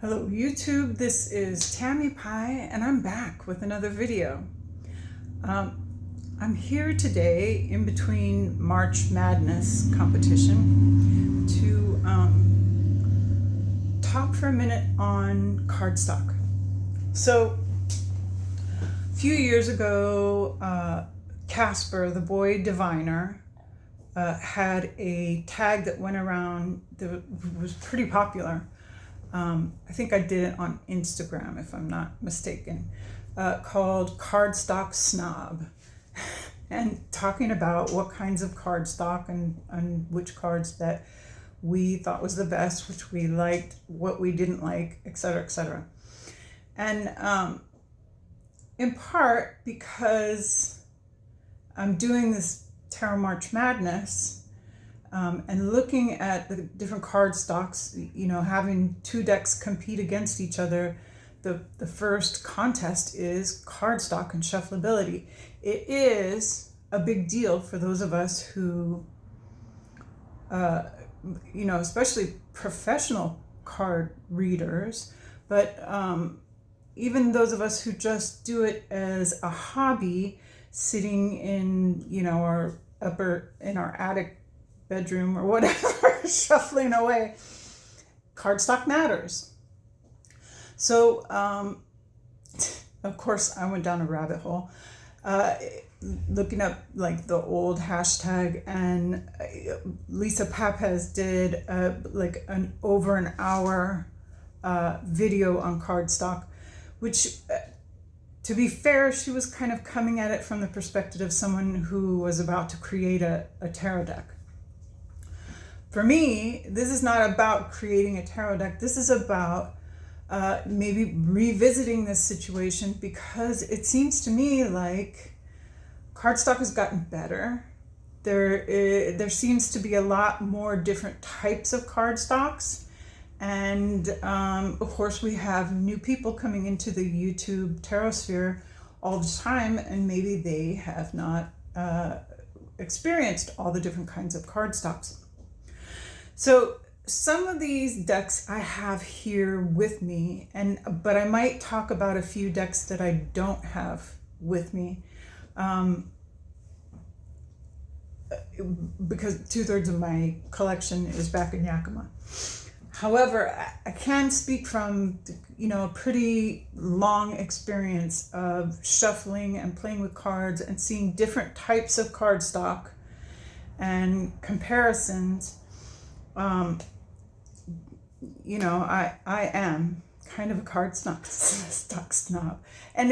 Hello YouTube, this is Tammy Pie and I'm back with another video. I'm here today in between March Madness competition to talk for a minute on cardstock. So a few years ago, Casper, the boy diviner, had a tag that went around that was pretty popular. I think I did it on Instagram, if I'm not mistaken, called Cardstock Snob, and talking about what kinds of cardstock and which cards that we thought was the best, which we liked, what we didn't like, etc., etc. And in part because I'm doing this Tarot March Madness, and looking at the different card stocks, having two decks compete against each other, the first contest is cardstock and shuffleability. It is a big deal for those of us who, especially professional card readers, but even those of us who just do it as a hobby, sitting in, our attic bedroom or whatever, shuffling away. Cardstock matters. So, of course, I went down a rabbit hole, looking up like the old hashtag, and Lisa Papez did like an over an hour video on cardstock, which, to be fair, she was kind of coming at it from the perspective of someone who was about to create a tarot deck. For me, this is not about creating a tarot deck. This is about maybe revisiting this situation, because it seems to me like cardstock has gotten better. There seems to be a lot more different types of cardstocks. And of course, we have new people coming into the YouTube tarot sphere all the time, and maybe they have not experienced all the different kinds of cardstocks. So some of these decks I have here with me, but I might talk about a few decks that I don't have with me, because 2/3 of my collection is back in Yakima. However, I can speak from, a pretty long experience of shuffling and playing with cards and seeing different types of cardstock and comparisons. I am kind of a cardstock snob. And,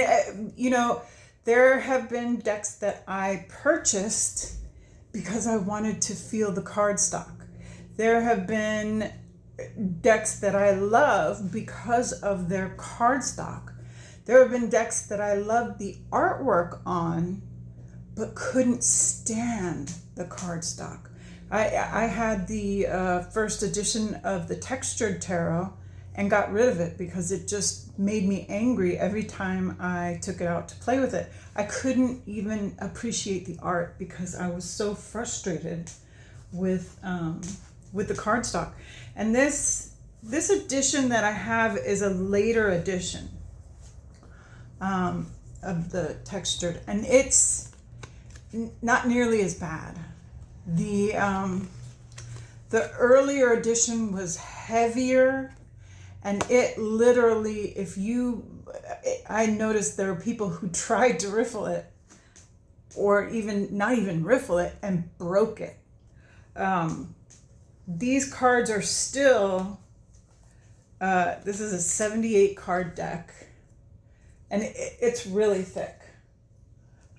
there have been decks that I purchased because I wanted to feel the cardstock. There have been decks that I love because of their cardstock. There have been decks that I loved the artwork on, but couldn't stand the cardstock. I had the first edition of the textured tarot and got rid of it because it just made me angry every time I took it out to play with it. I couldn't even appreciate the art because I was so frustrated with the cardstock. And this edition that I have is a later edition of the textured, and it's not nearly as bad. The earlier edition was heavier, and it literally, I noticed there were people who tried to riffle it, or not even riffle it, and broke it. These cards are still, this is a 78 card deck, and it's really thick.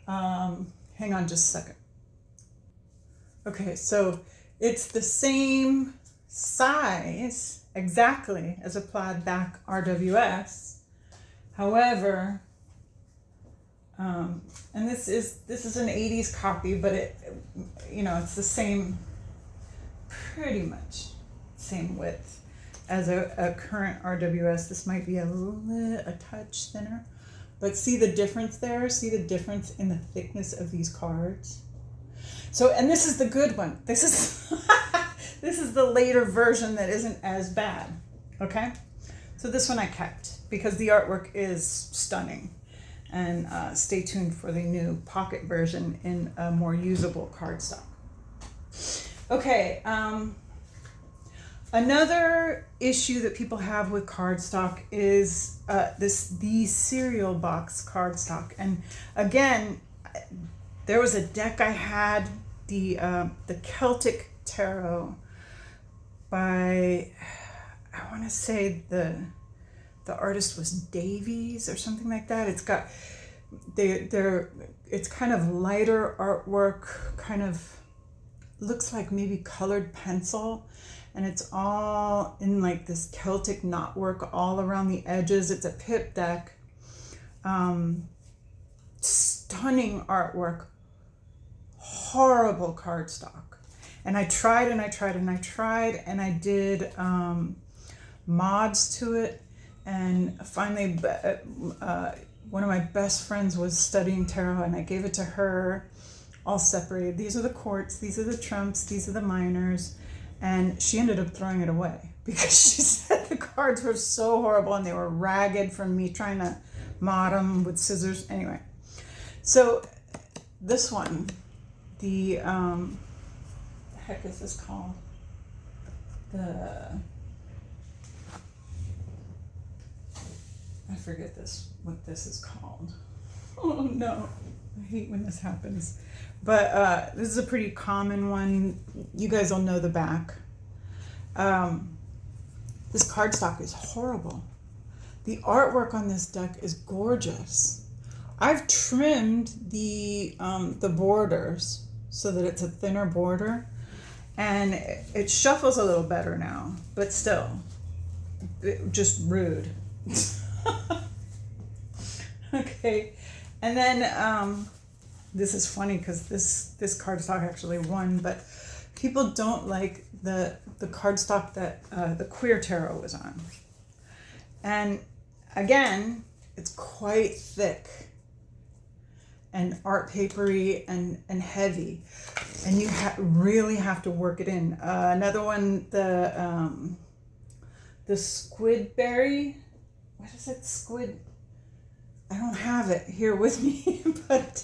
Hang on just a second. Okay, so it's the same size exactly as a plaid back RWS. However, and this is an 80s copy, but it's the same, pretty much same width as a current RWS. This might be a touch thinner, but see the difference there? See the difference in the thickness of these cards? So, and this is the good one. This is this is the later version that isn't as bad. Okay? So this one I kept because the artwork is stunning. And stay tuned for the new pocket version in a more usable cardstock. Okay, another issue that people have with cardstock is the cereal box cardstock. And again, there was a deck I had, the Celtic Tarot by, I want to say the artist was Davies or something like that. It's got it's kind of lighter artwork, kind of looks like maybe colored pencil, and it's all in like this Celtic knotwork all around the edges. It's a pip deck. Stunning artwork, horrible cardstock. And I tried and I tried and I tried, and I did mods to it. And finally, one of my best friends was studying tarot, and I gave it to her all separated. These are the courts, these are the trumps, these are the minors. And she ended up throwing it away because she said the cards were so horrible and they were ragged from me trying to mod them with scissors. Anyway, so this one, the heck is this called? I forget what this is called. Oh no, I hate when this happens. But this is a pretty common one. You guys will know the back. This cardstock is horrible. The artwork on this deck is gorgeous. I've trimmed the borders so that it's a thinner border, and it shuffles a little better now, but still, just rude. Okay, and then this is funny because this cardstock actually won, but people don't like the cardstock that the Queer Tarot was on. And again, it's quite thick and art papery and heavy, and you really have to work it in. Another one, the Squidberry. What is it? Squid. I don't have it here with me, but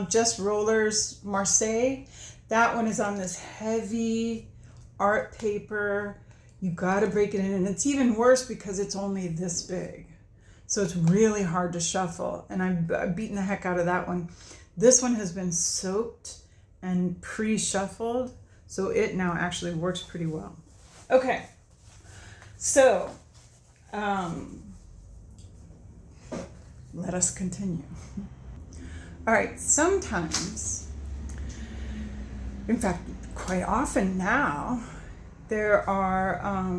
Just Rollers Marseille. That one is on this heavy art paper. You got to break it in, and it's even worse because it's only this big. So it's really hard to shuffle, and I've beaten the heck out of that one. This one has been soaked and pre-shuffled, so it now actually works pretty well. Okay, so let us continue. All right, sometimes, in fact, quite often now, there are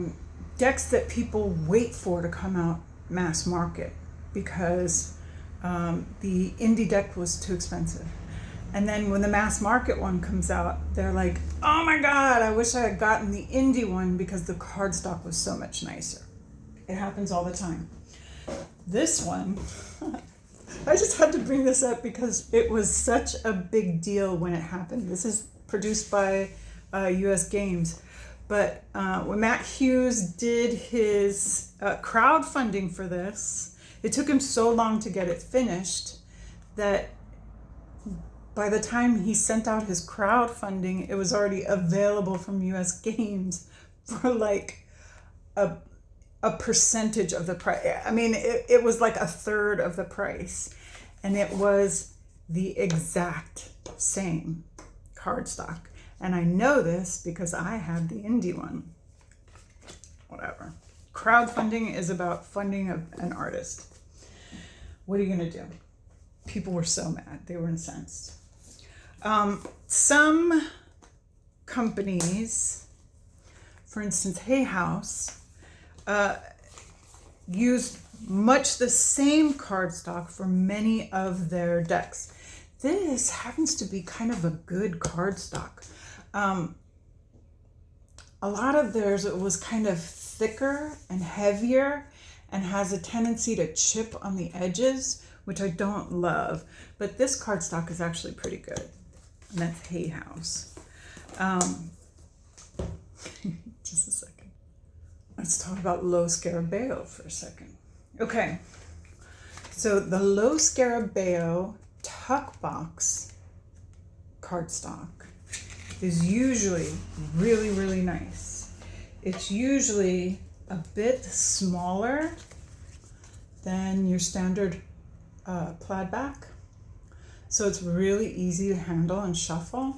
decks that people wait for to come out mass market because the indie deck was too expensive. And then when the mass market one comes out, they're like, oh my God, I wish I had gotten the indie one because the cardstock was so much nicer. It happens all the time. This one, I just had to bring this up because it was such a big deal when it happened. This is produced by US Games. But when Matt Hughes did his crowdfunding for this, it took him so long to get it finished that by the time he sent out his crowdfunding, it was already available from US Games for like a percentage of the price. I mean, it was like a third of the price. And it was the exact same cardstock. And I know this because I had the indie one. Whatever. Crowdfunding is about funding an artist. What are you going to do? People were so mad. They were incensed. Some companies, for instance, Hay House, use much the same cardstock for many of their decks. This happens to be kind of a good cardstock. A lot of theirs, it was kind of thicker and heavier and has a tendency to chip on the edges, which I don't love. But this cardstock is actually pretty good. And that's Hay House. Just a second. let's talk about Lo Scarabeo for a second. Okay, so the Lo Scarabeo tuck box cardstock is usually really, really nice. It's usually a bit smaller than your standard plaid back. So it's really easy to handle and shuffle.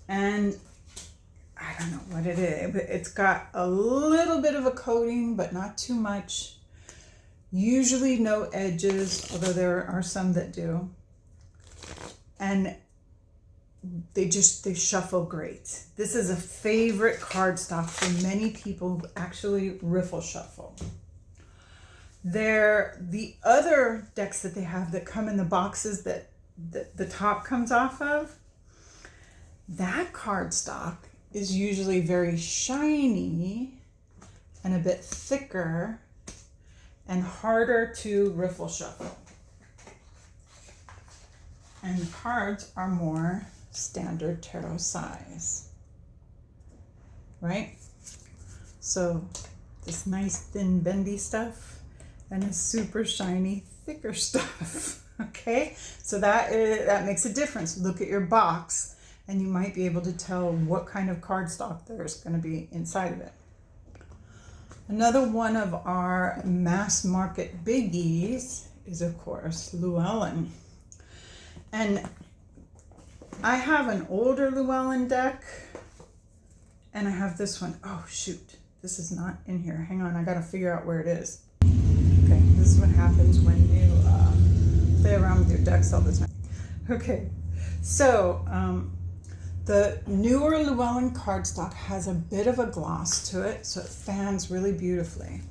And I don't know what it is, but it's got a little bit of a coating, but not too much. Usually no edges, although there are some that do. And they shuffle great. This is a favorite cardstock for many people who actually riffle shuffle. The other decks that they have that come in the boxes that the top comes off of, that cardstock is usually very shiny and a bit thicker and harder to riffle shuffle. And the cards are more standard tarot size, right? So this nice thin bendy stuff and a super shiny thicker stuff. Okay, so that makes a difference. Look at your box and you might be able to tell what kind of cardstock there's going to be inside of it. Another one of our mass market biggies is, of course, Llewellyn. And I have an older Llewellyn deck, and I have this one. Oh, shoot. This is not in here. Hang on. I got to figure out where it is. Okay, this is what happens when you play around with your decks all the time. Okay, so the newer Llewellyn cardstock has a bit of a gloss to it, so it fans really beautifully.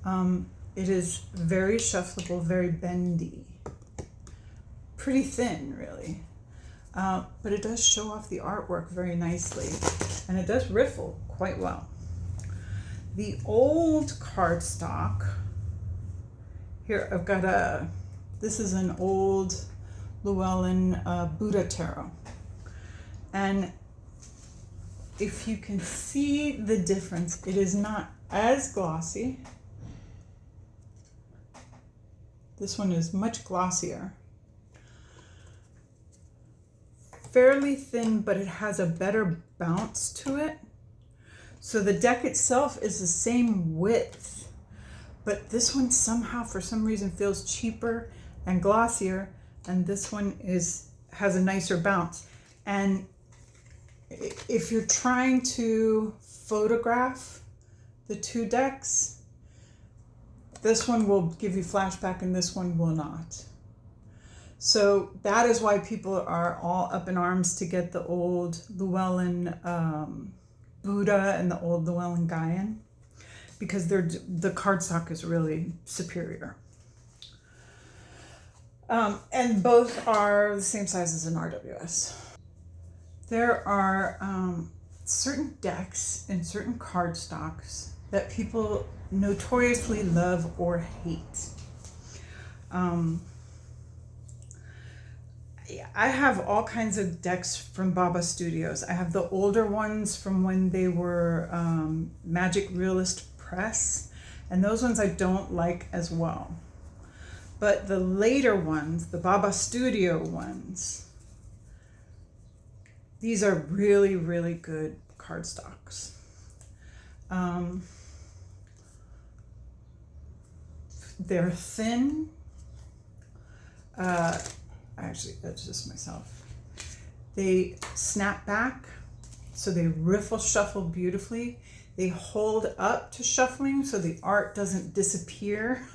It is very shuffleable, very bendy. Pretty thin, really. But it does show off the artwork very nicely, and it does riffle quite well. The old cardstock, here I've got this is an old Llewellyn Buddha tarot. And if you can see the difference, it is not as glossy. This one is much glossier. Fairly thin, but it has a better bounce to it. So the deck itself is the same width, but this one somehow, for some reason, feels cheaper and glossier, and this one has a nicer bounce. And if you're trying to photograph the two decks, this one will give you flashback and this one will not. So that is why people are all up in arms to get the old Llewellyn Buddha and the old Llewellyn Gaian, because the cardstock is really superior. And both are the same size as an RWS. There are certain decks and certain cardstocks that people notoriously love or hate. I have all kinds of decks from Baba Studios. I have the older ones from when they were Magic Realist Press, and those ones I don't like as well. But the later ones, the Baba Studio ones, these are really, really good cardstocks. They're thin. Actually, that's just myself. They snap back, so they riffle shuffle beautifully. They hold up to shuffling, so the art doesn't disappear.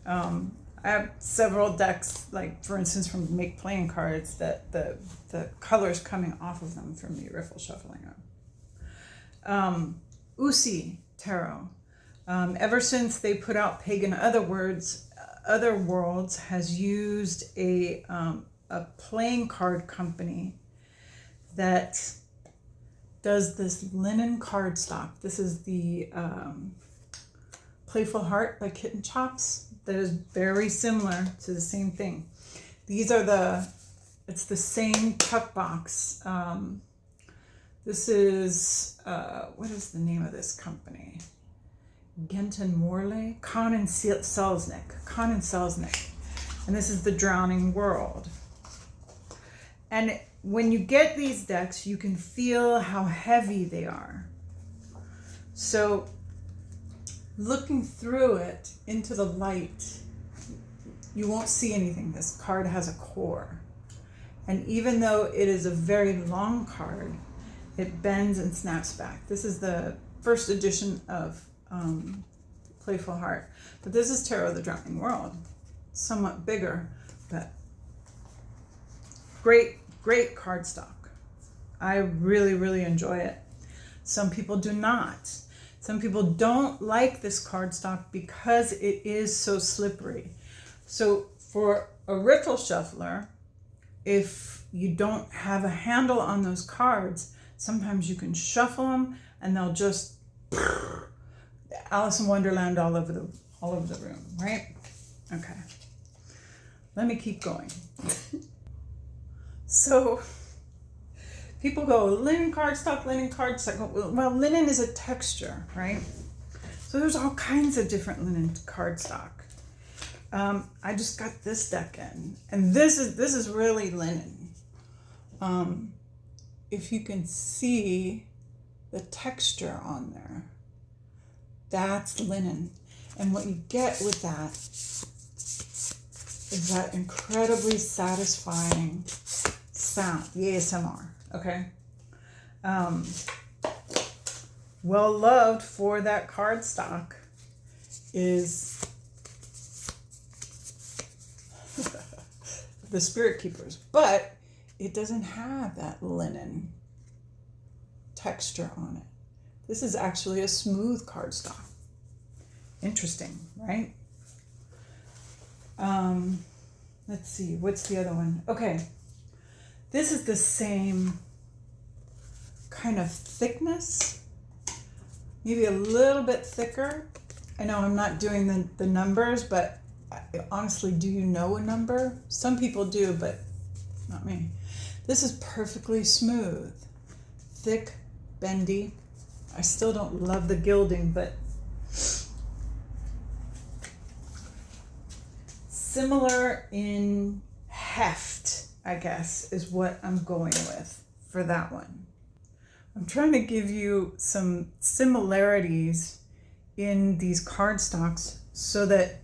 I have several decks, like for instance from Make Playing Cards, that the colors coming off of them from me riffle shuffling on. Usi Tarot. Ever since they put out Pagan Other Worlds has used a playing card company that does this linen cardstock. This is the Playful Heart by Kitten Chops. That is very similar to the same thing. These are it's the same tuck box This is, what is the name of this company? Genton Morley? Kahn and Selznick. And this is The Drowning World. And when you get these decks, you can feel how heavy they are. So looking through it into the light, you won't see anything. This card has a core. And even though it is a very long card, it bends and snaps back. This is the first edition of Playful Heart. But this is Tarot of the Drowning World. Somewhat bigger, but great cardstock. I really, really enjoy it. Some people do not. Some people don't like this cardstock because it is so slippery. So for a riffle shuffler, if you don't have a handle on those cards, sometimes you can shuffle them and they'll just Alice in Wonderland all over the room, right? Okay. Let me keep going. So people go, linen cardstock. Well, linen is a texture, right? So there's all kinds of different linen cardstock. I just got this deck in, and this is really linen. If you can see the texture on there, that's linen. And what you get with that is that incredibly satisfying sound, the ASMR, okay? Well loved for that cardstock is the Spirit Keepers, but it doesn't have that linen texture on it. This is actually a smooth cardstock. Interesting, right? Let's see, what's the other one? Okay, this is the same kind of thickness, maybe a little bit thicker. I know I'm not doing the numbers, but honestly, do you know a number? Some people do, but not me. This is perfectly smooth, thick, bendy. I still don't love the gilding, but similar in heft, I guess, is what I'm going with for that one. I'm trying to give you some similarities in these cardstocks so that,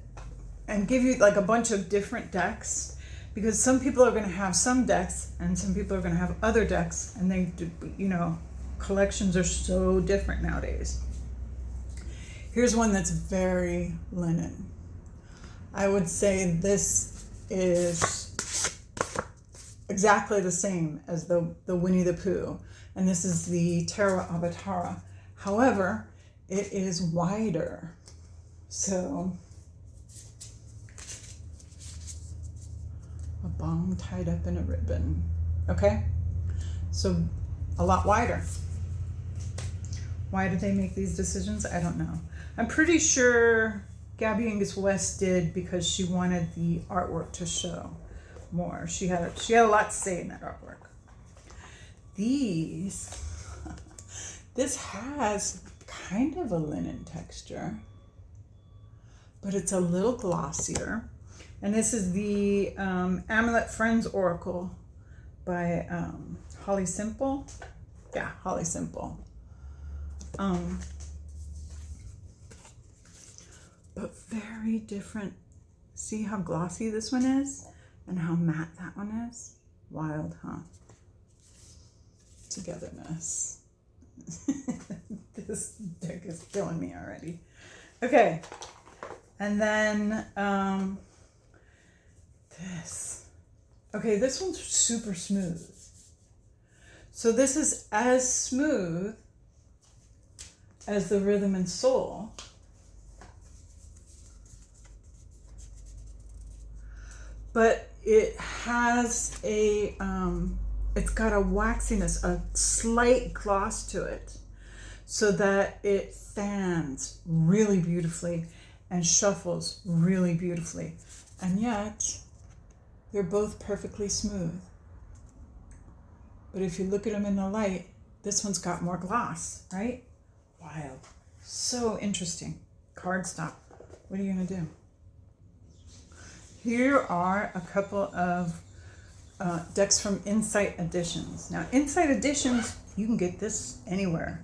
and give you like a bunch of different decks, because some people are going to have some decks and some people are going to have other decks, and they, you know, collections are so different nowadays. Here's one that's very linen. I would say this is exactly the same as the Winnie the Pooh, and this is the Terra Avatara. However, it is wider. So a bong tied up in a ribbon. Okay, so a lot wider. Why did they make these decisions? I don't know. I'm pretty sure Gabby Angus West did because she wanted the artwork to show more. She had a lot to say in that artwork. This has kind of a linen texture, but it's a little glossier. And this is the Amulet Friends Oracle by Holly Simple. Yeah, Holly Simple. But very different. See how glossy this one is and how matte that one is? Wild, huh? Togetherness. This deck is killing me already. Okay, and then this. Okay, this one's super smooth. So this is as smooth as the Rhythm and Soul. But it has a, it's got a waxiness, a slight gloss to it, so that it fans really beautifully and shuffles really beautifully. And yet, they're both perfectly smooth. But if you look at them in the light, this one's got more gloss, right? Wild. So interesting. Cardstock. What are you going to do? Here are a couple of decks from Insight Editions. Now, Insight Editions, you can get this anywhere.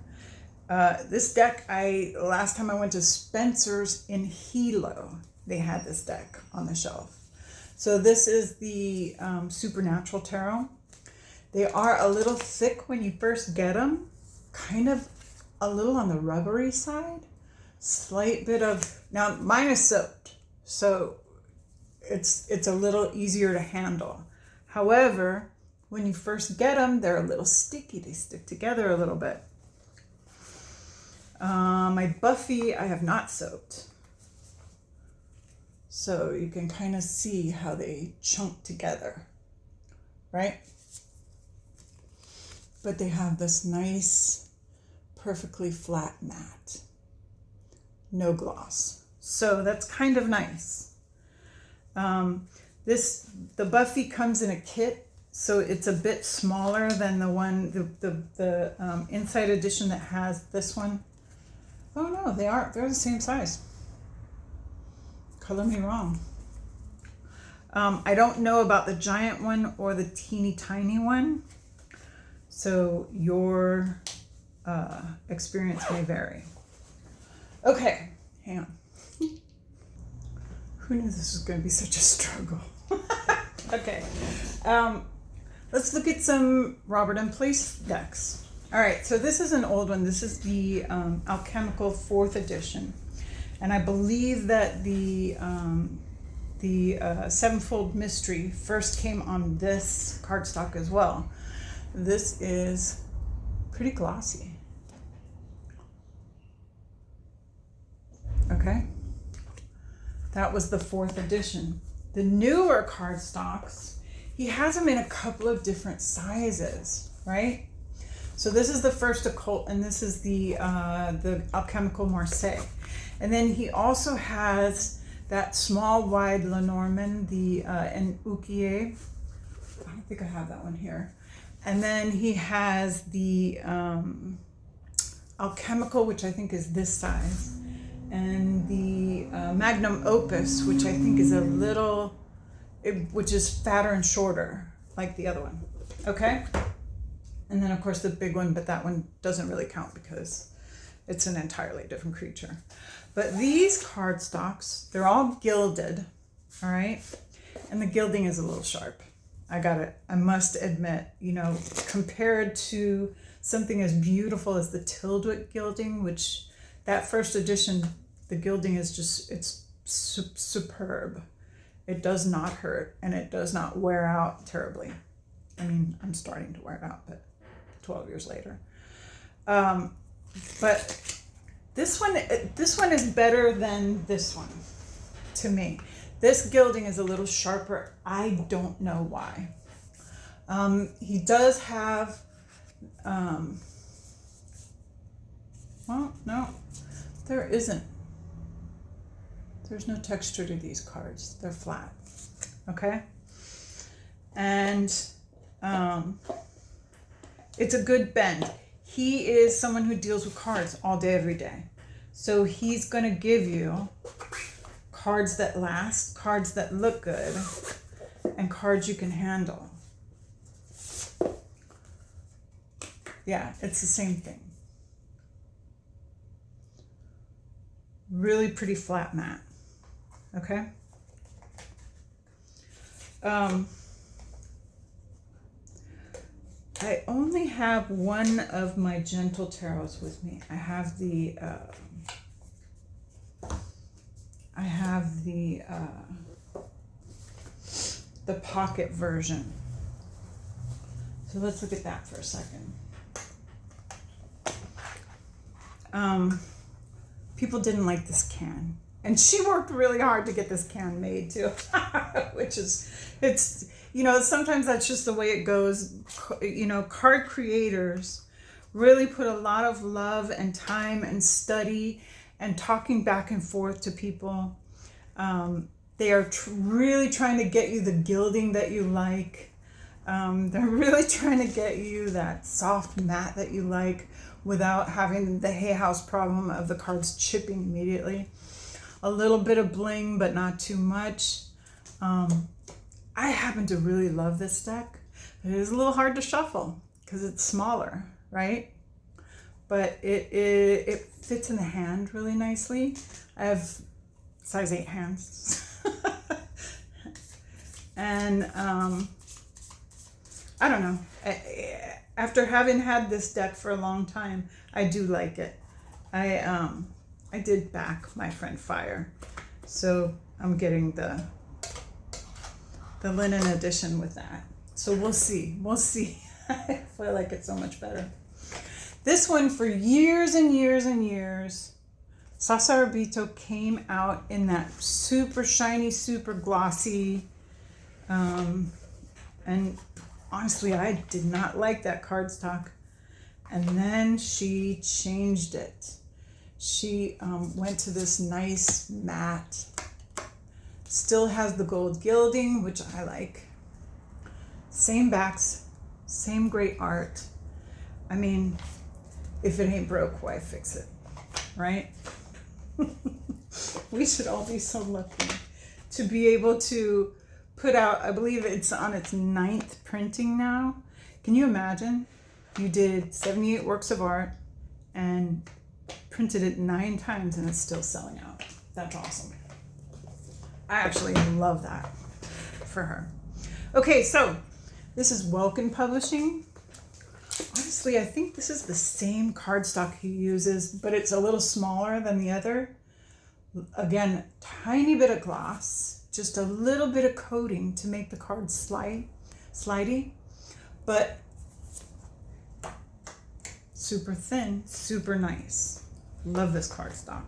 This deck, last time I went to Spencer's in Hilo, they had this deck on the shelf. So this is the Supernatural Tarot. They are a little thick when you first get them, kind of a little on the rubbery side. Slight bit of, now mine is soaked, so it's a little easier to handle. However, when you first get them, they're a little sticky. They stick together a little bit. My Buffy, I have not soaked. So you can kind of see how they chunk together, right? But they have this nice, perfectly flat mat. No gloss. So that's kind of nice. The Buffy comes in a kit, so it's a bit smaller than the one, the Insight Edition that has this one. Oh no, they're the same size. Color me wrong. I don't know about the giant one or the teeny tiny one, so your experience may vary. Okay, hang on. Who knew this was going to be such a struggle? Okay, let's look at some Robert M. Place decks. All right, so this is an old one. This is the Alchemical 4th edition. And I believe that the Sevenfold Mystery first came on this cardstock as well. This is pretty glossy. Okay, that was the 4th edition. The newer cardstocks, he has them in a couple of different sizes, right? So this is the first occult, and this is the Alchemical Marseille. And then he also has that small wide Lenormand, the en Ukier. I don't think I have that one here. And then he has the Alchemical, which I think is this size, and the Magnum Opus, which I think is a little, which is fatter and shorter, like the other one. Okay? And then, of course, the big one, but that one doesn't really count because it's an entirely different creature. But these cardstocks, they're all gilded, all right? And the gilding is a little sharp. I must admit, you know, compared to something as beautiful as the Tildwick gilding, which that first edition, the gilding is just, it's superb. It does not hurt, and it does not wear out terribly. I mean, I'm starting to wear it out, but 12 years later. But this one is better than this one to me. This gilding is a little sharper. I don't know why. He does have, well, no, there isn't. There's no texture to these cards. They're flat, okay? And it's a good bend. He is someone who deals with cards all day, every day. So he's going to give you cards that last, cards that look good, and cards you can handle. Yeah, it's the same thing. Really pretty flat mat. Okay? I only have one of my gentle tarots with me. I have the pocket version. So let's look at that for a second. People didn't like this can, and she worked really hard to get this can made too, which is, it's, you know, sometimes that's just the way it goes. You know, card creators really put a lot of love and time and study and talking back and forth to people. They are really trying to get you the gilding that you like. They're really trying to get you that soft matte that you like without having the Hay House problem of the cards chipping immediately. A little bit of bling, but not too much. I happen to really love this deck. It is a little hard to shuffle because it's smaller, right? But it fits in the hand really nicely. I have size 8 hands. And I don't know. After having had this deck for a long time, I do like it. I did back my friend Fire, so I'm getting the linen edition with that. So we'll see. We'll see. I feel like it's so much better. This one, for years and years and years, Sasarabito came out in that super shiny, super glossy, and honestly, I did not like that cardstock. And then she changed it. She went to this nice matte. Still has the gold gilding, which I like. Same backs, same great art. I mean, if it ain't broke, why fix it, right? We should all be so lucky to be able to put out, I believe it's on its 9th printing now. Can you imagine? You did 78 works of art and printed it 9 times and it's still selling out. That's awesome. I actually love that for her. Okay, so this is Welkin Publishing. Honestly, I think this is the same cardstock he uses, but it's a little smaller than the other. Again, tiny bit of gloss, just a little bit of coating to make the card slidey, but super thin, super nice. Love this cardstock.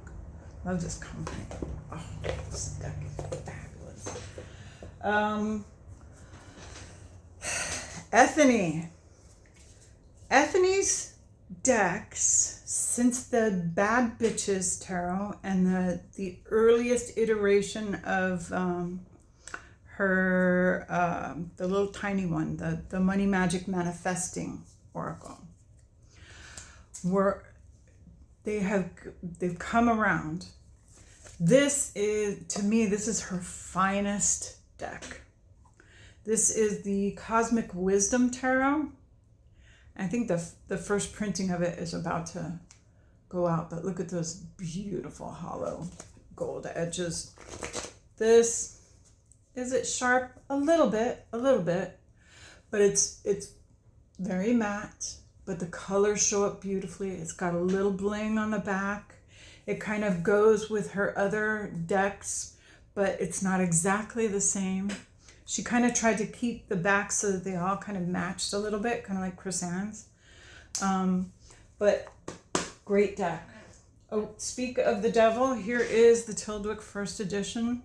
Love this company. Oh, this deck is fabulous. Ethany's decks, since the Bad Bitches Tarot and the earliest iteration of her, the little tiny one, the Money Magic Manifesting Oracle, they've come around. This is, to me, this is her finest deck. This is the Cosmic Wisdom Tarot. I think the first printing of it is about to go out, but look at those beautiful hollow gold edges. This, is it sharp? A little bit, but it's very matte, but the colors show up beautifully. It's got a little bling on the back. It kind of goes with her other decks, but it's not exactly the same. She kind of tried to keep the back so that they all kind of matched a little bit, kind of like Chris Ann's. But great deck. Oh, speak of the devil, here is the Tildwick first edition.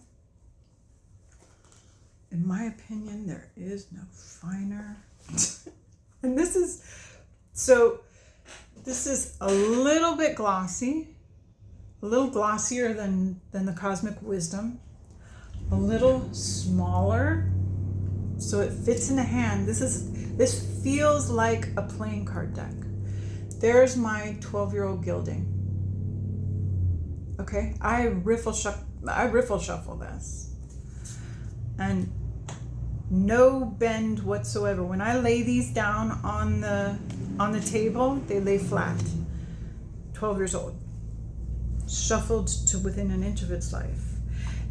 In my opinion, there is no finer. And this is a little bit glossy, a little glossier than the Cosmic Wisdom. A little smaller, so it fits in the hand. This feels like a playing card deck. There's my 12-year-old gilding. Okay, I riffle shuffle this, and no bend whatsoever. When I lay these down on the table, they lay flat. 12 years old, shuffled to within an inch of its life.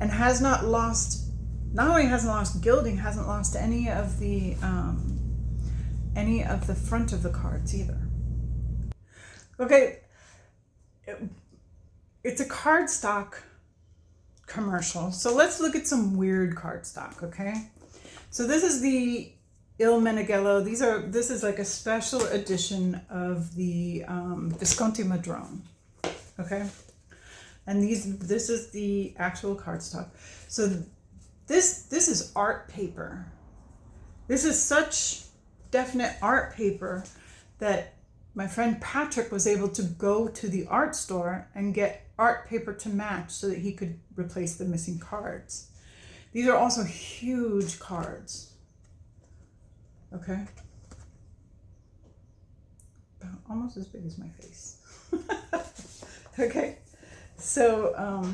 And has not only hasn't lost gilding, hasn't lost any of the front of the cards either. Okay, it's a cardstock commercial. So let's look at some weird cardstock, okay? So this is the Il Meneghello. This is like a special edition of the Visconti Madrone, okay? And this is the actual cardstock. So this is art paper. This is such definite art paper that my friend Patrick was able to go to the art store and get art paper to match so that he could replace the missing cards. These are also huge cards. Okay. About almost as big as my face. Okay. So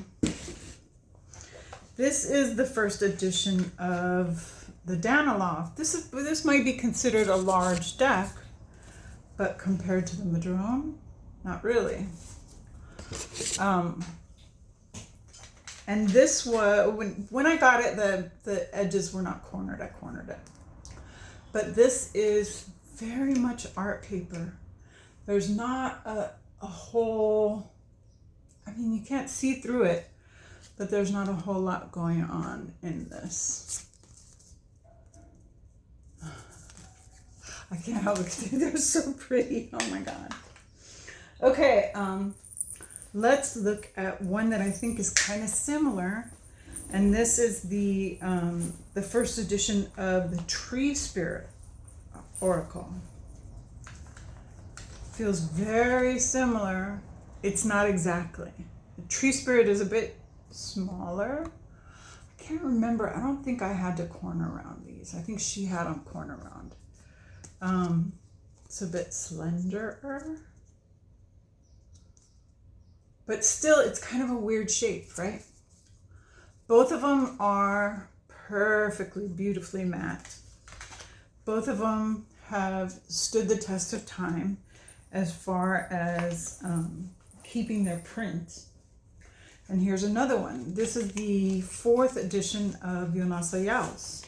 this is the first edition of the Danilov. This might be considered a large deck, but compared to the Madrone, not really. And this was, when I got it, the edges were not cornered. I cornered it. But this is very much art paper. There's not a whole, I mean, you can't see through it, but there's not a whole lot going on in this. I can't help it. They're so pretty. Oh my God. Okay, let's look at one that I think is kind of similar. And this is the first edition of the Tree Spirit Oracle. Feels very similar. It's not exactly. The Tree Spirit is a bit smaller. I can't remember. I don't think I had to corner round these. I think she had them corner round. It's a bit slenderer. But still, it's kind of a weird shape, right? Both of them are perfectly, beautifully matte. Both of them have stood the test of time as far as keeping their print. And here's another one. This is the 4th edition of wayyyyy.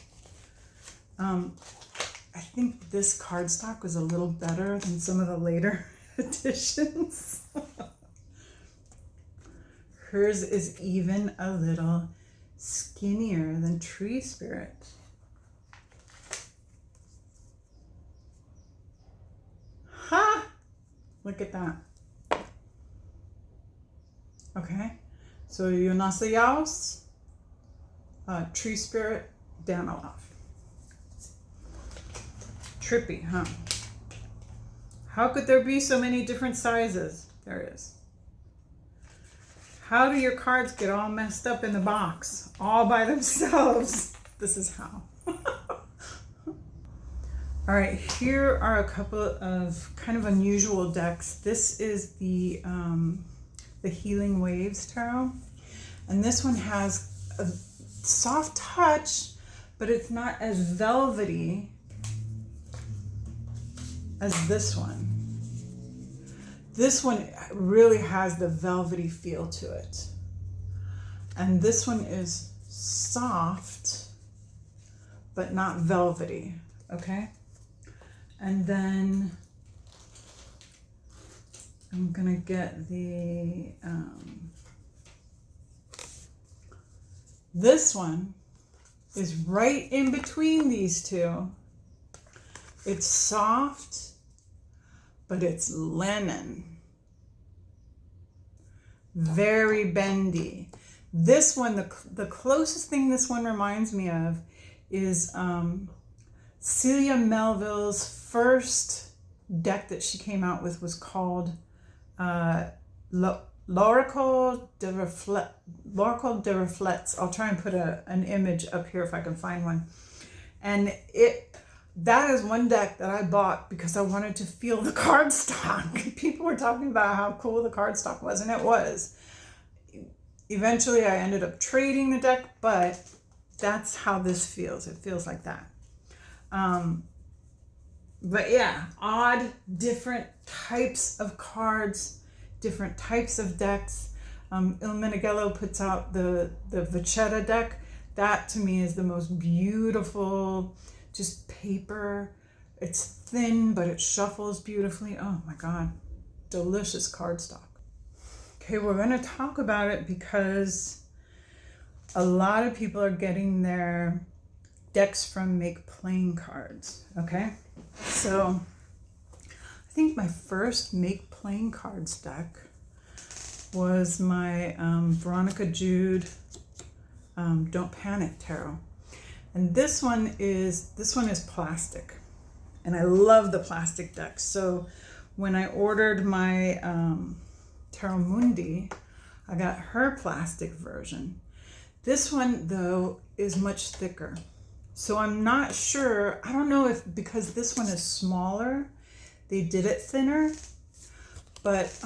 I think this cardstock was a little better than some of the later editions. Hers is even a little skinnier than Tree Spirit. Ha! Look at that. Okay, so wayyyyy, Tree Spirit, Danilov. Trippy, huh? How could there be so many different sizes? There is. How do your cards get all messed up in the box all by themselves? This is how. All right, here are a couple of kind of unusual decks. This is the Healing Waves Tarot. And this one has a soft touch, but it's not as velvety as this one. This one really has the velvety feel to it. And this one is soft, but not velvety, okay? And then I'm gonna get the, this one is right in between these two. It's soft, but it's linen. Very bendy. This one, the closest thing this one reminds me of is Celia Melville's first deck that she came out with was called L'Oracle de Reflets. I'll try and put an image up here if I can find one. And that is one deck that I bought because I wanted to feel the cardstock. People were talking about how cool the cardstock was, and it was. Eventually, I ended up trading the deck, but that's how this feels. It feels like that. But yeah, odd, different types of cards, different types of decks. Il Meneghello puts out the Vachetta deck. That to me is the most beautiful, just paper. It's thin, but it shuffles beautifully. Oh my God, delicious cardstock. Okay, we're going to talk about it because a lot of people are getting their decks from Make Plain Cards, okay? So I think my first Make Plain Cards deck was my Veronica Jude Don't Panic Tarot. And this one is plastic, and I love the plastic decks. So when I ordered my Tarot Mundi, I got her plastic version. This one though is much thicker, So I'm not sure. I don't know if because this one is smaller, they did it thinner. But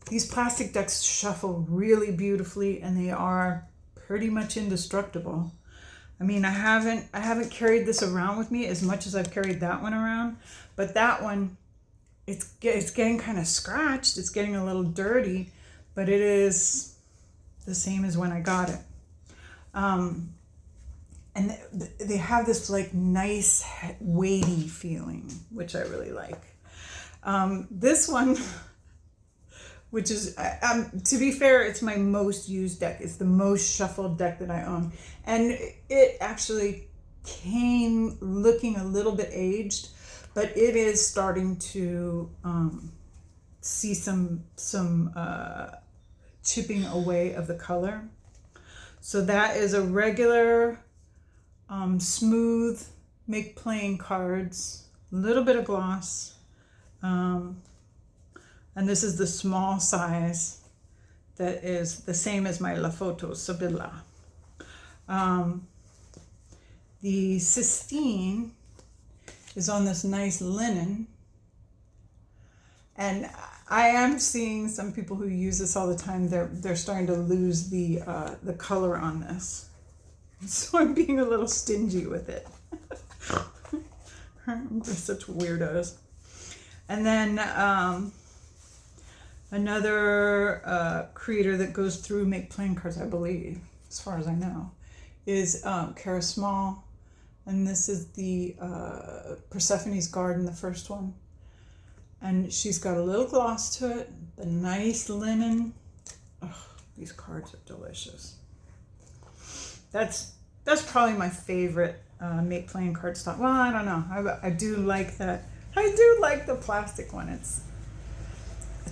these plastic decks shuffle really beautifully, and they are pretty much indestructible. I mean, I haven't carried this around with me as much as I've carried that one around, but that one, it's getting kind of scratched. It's getting a little dirty, but it is the same as when I got it. And they have this like nice weighty feeling, which I really like. This one, which is, to be fair, it's my most used deck. It's the most shuffled deck that I own. And it actually came looking a little bit aged, but it is starting to see some chipping away of the color. So that is a regular smooth make playing cards, a little bit of gloss. And this is the small size that is the same as my La Photo Sabilla. The Sistine is on this nice linen. And I am seeing some people who use this all the time, they're starting to lose the color on this. So I'm being a little stingy with it. We're such weirdos. And then another creator that goes through make playing cards, I believe, as far as I know, is Cara Small. And this is the Persephone's Garden, the first one. And she's got a little gloss to it, the nice linen. Oh, these cards are delicious. That's probably my favorite make playing card stock. Well, I don't know. I do like that. I do like the plastic one. It's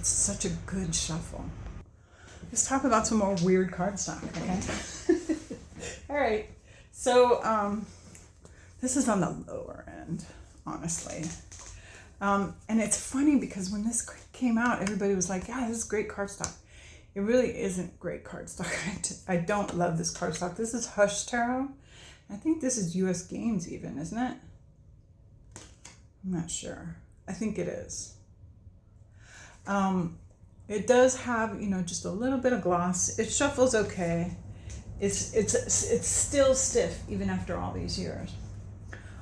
such a good shuffle. Let's talk about some more weird cardstock, okay? All right. So this is on the lower end, honestly. And it's funny because when this came out, everybody was like, yeah, this is great cardstock. It really isn't great cardstock. I don't love this cardstock. This is Hush Tarot. I think this is US Games even, isn't it? I'm not sure. I think it is. It does have, just a little bit of gloss. It shuffles okay. It's still stiff even after all these years.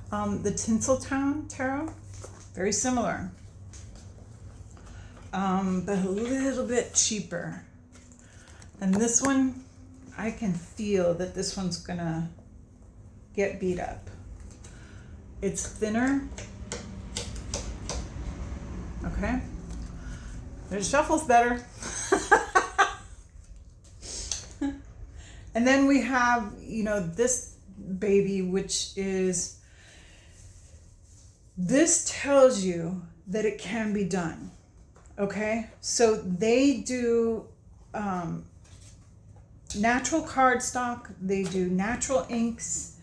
The Tinseltown Tarot, very similar, but a little bit cheaper. And this one, I can feel that this one's gonna get beat up. It's thinner. Okay. It shuffles better. And then we have, this baby, which is, this tells you that it can be done. Okay. So they do natural cardstock. They do natural inks.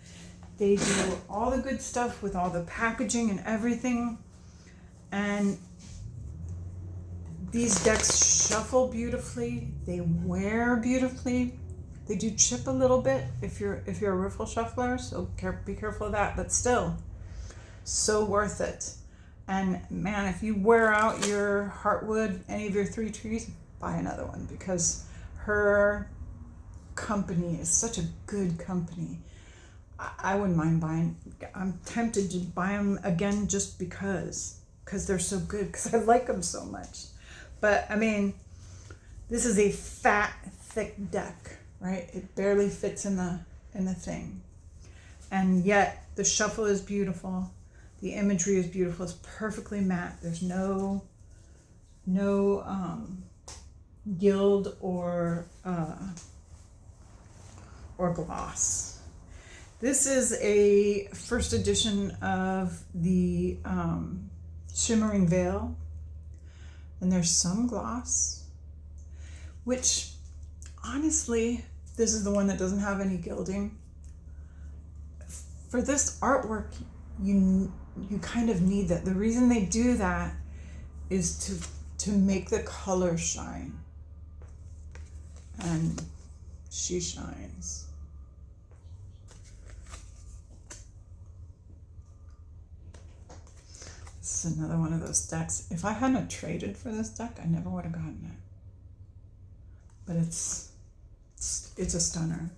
They do all the good stuff with all the packaging and everything. And these decks shuffle beautifully. They wear beautifully. They do chip a little bit if you're a riffle shuffler, so be careful of that. But still, so worth it. And man, if you wear out your Heartwood, any of your 3 trees, buy another one, because her company is such a good company. I wouldn't mind buying. I'm tempted to buy them again just because they're so good, because I like them so much. But I mean, this is a fat, thick deck, right? It barely fits in the thing. And yet the shuffle is beautiful. The imagery is beautiful. It's perfectly matte. There's no gild or gloss. This is a first edition of the Shimmering Veil. And there's some gloss, which honestly, this is the one that doesn't have any gilding. For this artwork, you kind of need that. The reason they do that is to make the color shine. And she shines. This is another one of those decks. If I hadn't traded for this deck, I never would have gotten it. But it's a stunner.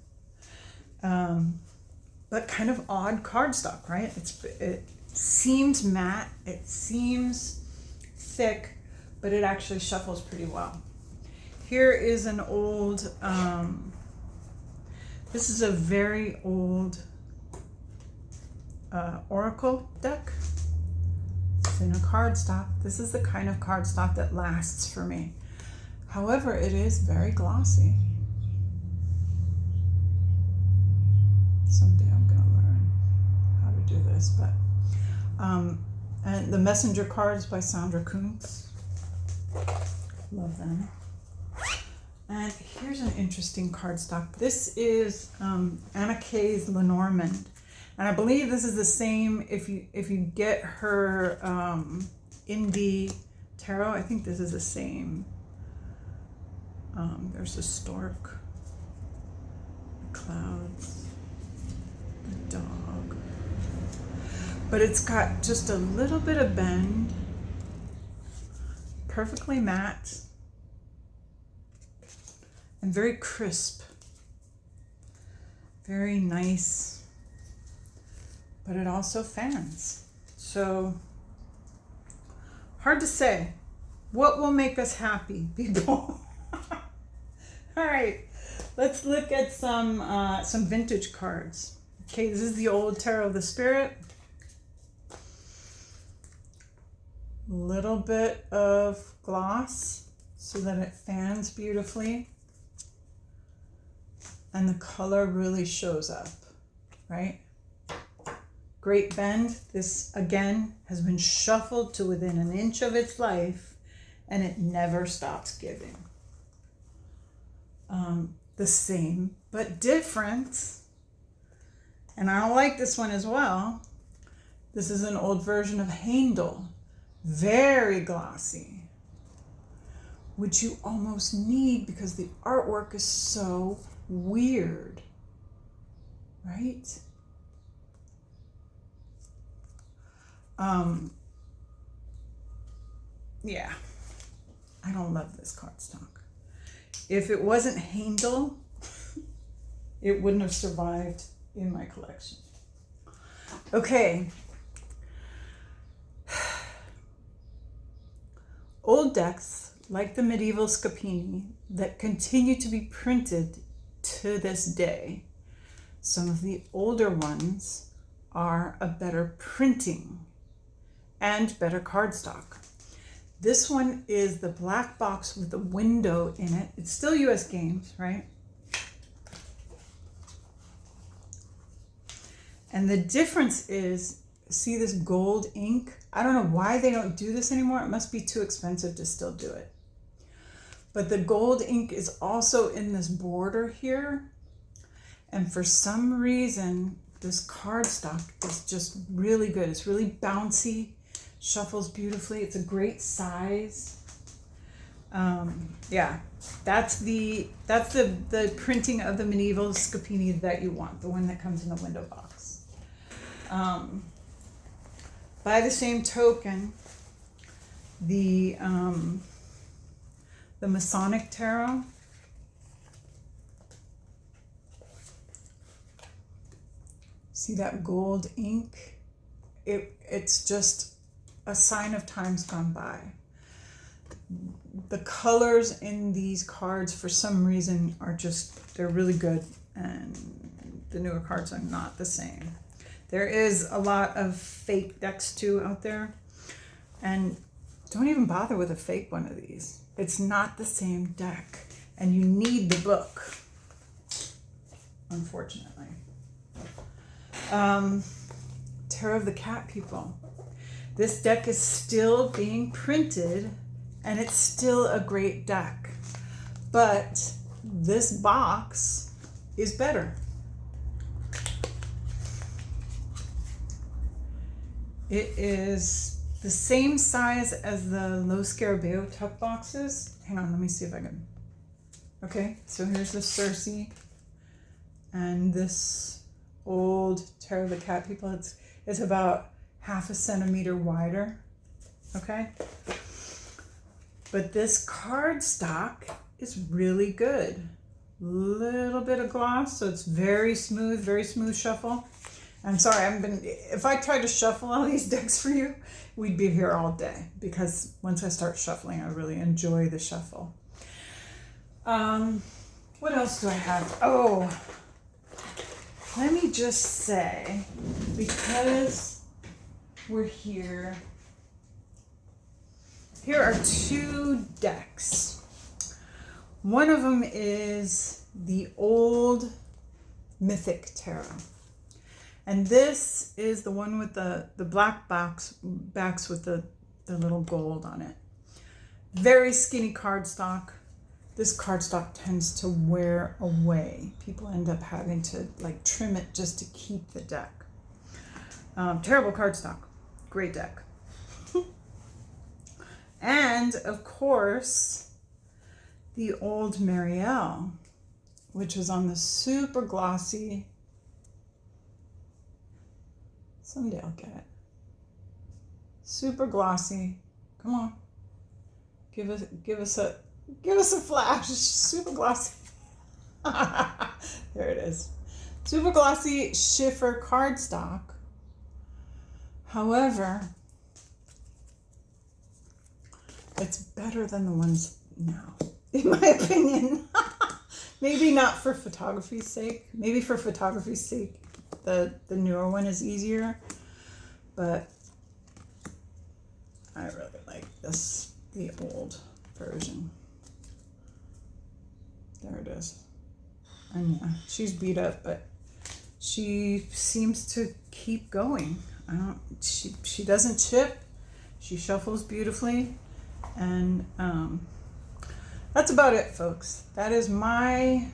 But kind of odd cardstock, right? It seems matte, it seems thick, but it actually shuffles pretty well. Here is an old, this is a very old Oracle deck. It's in a cardstock. This is the kind of cardstock that lasts for me. However, it is very glossy. Someday I'm gonna learn how to do this, but and the Messenger cards by Sandra Kuntz. Love them. And here's an interesting cardstock. This is Anna Kay's Lenormand, and I believe this is the same. If you get her indie tarot, I think this is the same. There's the stork, the clouds, the dog, but it's got just a little bit of bend, perfectly matte, and very crisp, very nice, but it also fans. So hard to say. What will make us happy, people? All right, let's look at some vintage cards. Okay, this is the old Tarot of the Spirit. Little bit of gloss so that it fans beautifully. And the color really shows up, right? Great bend. This, again, has been shuffled to within an inch of its life, and it never stops giving. The same, but different. And I like this one as well. This is an old version of Handel. Very glossy, which you almost need because the artwork is so weird, right? Yeah, I don't love this cardstock. If it wasn't Handel, it wouldn't have survived in my collection. Okay. Old decks, like the medieval Scapini, that continue to be printed to this day. Some of the older ones are a better printing and better cardstock. This one is the black box with the window in it. It's still US Games, right? And the difference is, see this gold ink? I don't know why they don't do this anymore. It must be too expensive to still do it. But the gold ink is also in this border here. And for some reason, this cardstock is just really good. It's really bouncy, shuffles beautifully. It's a great size. Yeah, that's the printing of the medieval Scapini that you want, the one that comes in the window box. By the same token, the Masonic Tarot, see that gold ink? It's just a sign of times gone by. The colors in these cards, for some reason, they're really good, and the newer cards are not the same. There is a lot of fake decks too out there, and don't even bother with a fake one of these. It's not the same deck, and you need the book, unfortunately. Tarot of the Cat, people. This deck is still being printed, and it's still a great deck, but this box is better. It is the same size as the Los Scarabeo tuck boxes. Hang on, let me see if I can. Okay, so here's the Circe and this old Tarot of the Cat, people. It's about 0.5 centimeter wider. okay? But this cardstock is really good. Little bit of gloss, so it's very smooth shuffle. I'm sorry, if I tried to shuffle all these decks for you, we'd be here all day, because once I start shuffling, I really enjoy the shuffle. What else do I have? Oh, let me just say, because we're here, here are two decks. One of them is the old Mythic Tarot. And this is the one with the black backs with the little gold on it. Very skinny cardstock. This cardstock tends to wear away. People end up having to like trim it just to keep the deck. Terrible cardstock. Great deck. And of course, the old Marielle, which was on the super glossy. Someday I'll get it. Super glossy. Come on. Give us a flash. Super glossy. There it is. Super glossy Schiffer cardstock. However, it's better than the ones now, in my opinion. Maybe not for photography's sake. Maybe for photography's sake, the newer one is easier. But I really like this, the old version. There it is. And yeah, she's beat up, but she seems to keep going. She doesn't chip. She shuffles beautifully. And that's about it, folks. That is my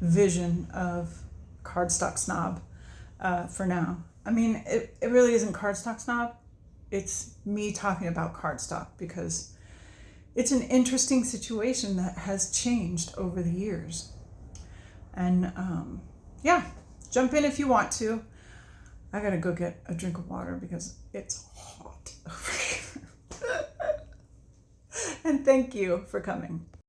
vision of cardstock snob for now. I mean, it really isn't cardstock snob. It's me talking about cardstock because it's an interesting situation that has changed over the years. And yeah, jump in if you want to. I gotta go get a drink of water because it's hot over here. And thank you for coming.